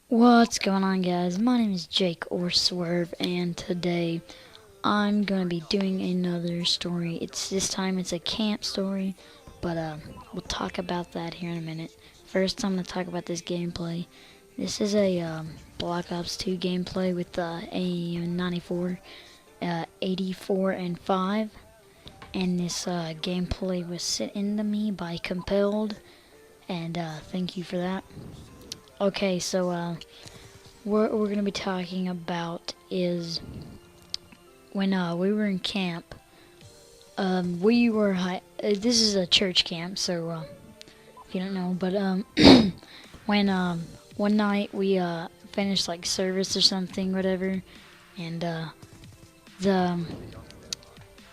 What's going on, guys? My name is Jake or Swerve, and today I'm gonna be doing another story. This time it's a camp story, but we'll talk about that here in a minute. First, I'm gonna talk about this gameplay. This is a Black Ops 2 gameplay with A94, 84, and 5, and this gameplay was sent in to me by Compelled, and thank you for that. Okay, so what we're going to be talking about is when we were in camp. We were this is a church camp, so if you don't know, but when one night we finished like service or something, whatever, and the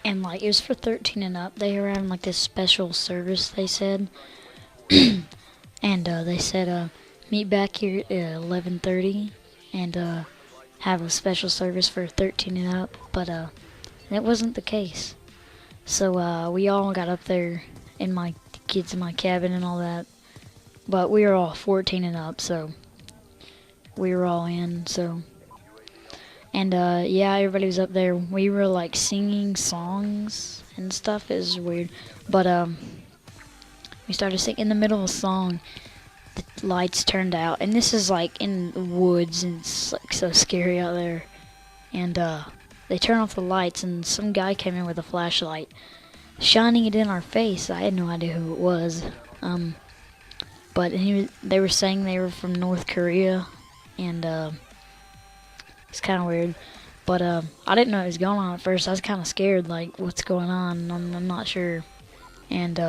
and like it was for 13 and up. They were having like this special service. They said, and they said meet back here at 11:30 and have a special service for 13 and up, but that wasn't the case. So we all got up there, and my kids in my cabin and all that, but we were all 14 and up, so we were all in. So and yeah, everybody was up there. We were like singing songs and stuff. It was weird, but we started singing in the middle of a song. The lights turned out, and this is like in the woods, and it's like so scary out there. And they turned off the lights, and some guy came in with a flashlight, shining it in our face. I had no idea who it was, but they were saying they were from North Korea, and it's kind of weird. But I didn't know what was going on at first. I was kind of scared, like what's going on. I'm not sure, and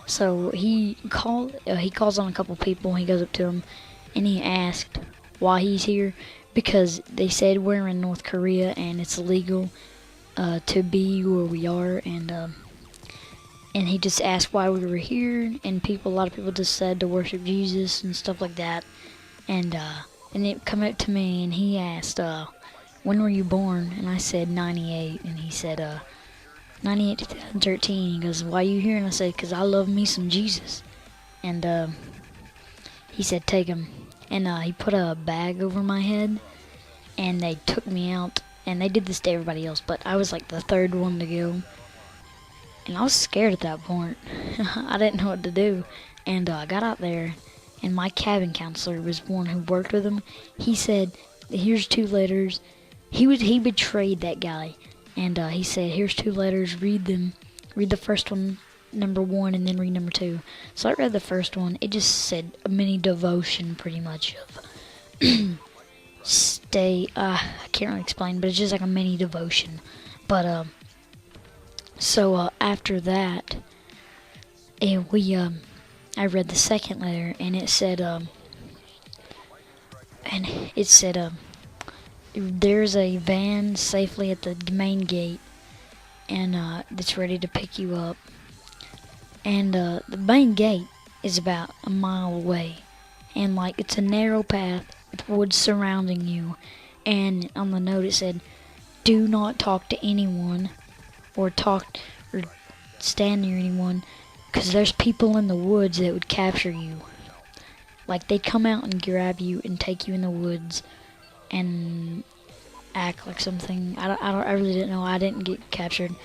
so he calls on a couple people. He goes up to them, and he asked why he's here, because they said we're in North Korea and it's illegal to be where we are, and he just asked why we were here, and a lot of people just said to worship Jesus and stuff like that, and it come up to me, and he asked, when were you born? And I said 98, and he said 98 to 2013. He goes, why are you here? And I said, because I love me some Jesus. And he said, take him. And he put a bag over my head, and they took me out. And they did this to everybody else, but I was like the third one to go. And I was scared at that point. I didn't know what to do. And I got out there, and my cabin counselor was one who worked with him. He said, here's 2 letters. He betrayed that guy. And he said, here's 2 letters, read them. Read the first one, number 1, and then read number 2. So I read the first one. It just said a mini devotion, pretty much, of I can't really explain, but it's just like a mini devotion. But, so after that, I read the second letter, and it said, there's a van safely at the main gate, and it's ready to pick you up. And the main gate is about a mile away, and like it's a narrow path with woods surrounding you. And on the note it said, do not talk to anyone or stand near anyone, because there's people in the woods that would capture you. Like they'd come out and grab you and take you in the woods and act like something. I really didn't know. I didn't get captured,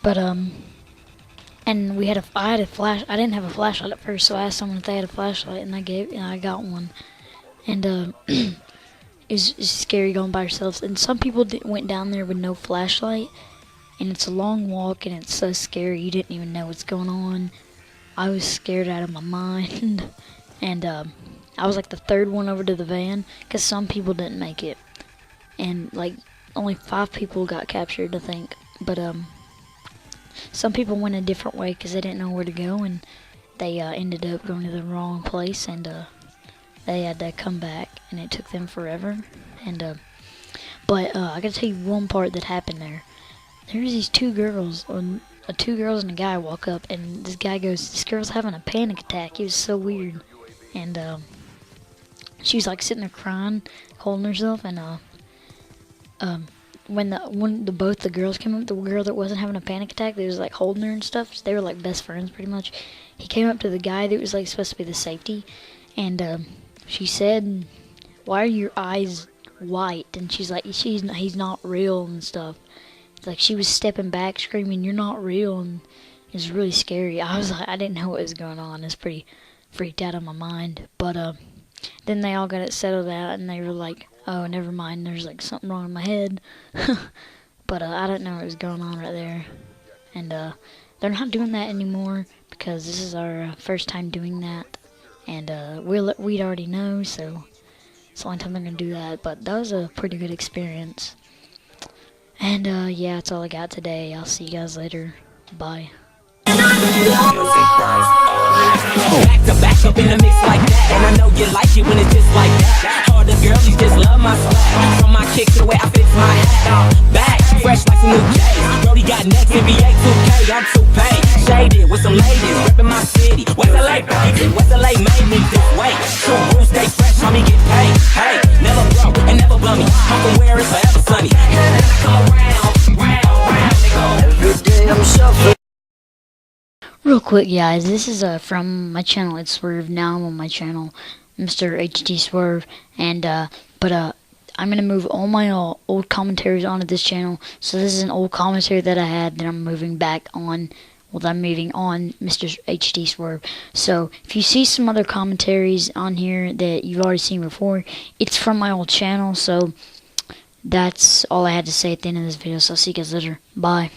but and I had a flash. I didn't have a flashlight at first, so I asked someone if they had a flashlight, and I got one, and it's scary going by yourself. And some people went down there with no flashlight, and it's a long walk, and it's so scary. You didn't even know what's going on. I was scared out of my mind, and I was like the third one over to the van, because some people didn't make it, and like only 5 people got captured, I think. But some people went a different way because they didn't know where to go, and they ended up going to the wrong place, and they had to come back, and it took them forever. And but I gotta tell you one part that happened there. There's these 2 girls, or 2 girls and a guy walk up, and this guy goes, this girl's having a panic attack. It was so weird. And she was like sitting there crying, holding herself, and when both the girls came up, the girl that wasn't having a panic attack, they was like holding her and stuff. They were like best friends pretty much. He came up to the guy that was like supposed to be the safety, and she said, "Why are your eyes white?" And she's like, he's not real and stuff. It's like she was stepping back, screaming, "You're not real!" And it was really scary. I was like, I didn't know what was going on. It's pretty freaked out of my mind. But then they all got it settled out, and they were like, "Oh, never mind. There's like something wrong in my head." But I didn't know what was going on right there. And they're not doing that anymore because this is our first time doing that, and we'd already know, so it's the only time they're gonna do that. But that was a pretty good experience. And yeah, that's all I got today. I'll see you guys later. Bye. Back to back up in the mix like that, and I know you like it when it's just like that. All the girlies just love my swag, from my kick to the way I fix my hat. Back, fresh like some new J's. Brody got next, NBA 2K, I'm too paid. Shaded with some ladies, reppin' my city. West LA, baby, West LA made me this way. True rules, stay fresh, homie, get paid. Hey, never broke and never bummy. I'm from where it's forever sunny. Then I come around, they go. Every day I'm shuffling. Real quick, guys, this is from my channel. It's Swerve. Now I'm on my channel, Mr. HD Swerve, and I'm gonna move all my old commentaries onto this channel. So this is an old commentary that I had that I'm moving back on. Well, I'm moving on Mr. HD Swerve. So if you see some other commentaries on here that you've already seen before, it's from my old channel. So that's all I had to say at the end of this video. So I'll see you guys later. Bye.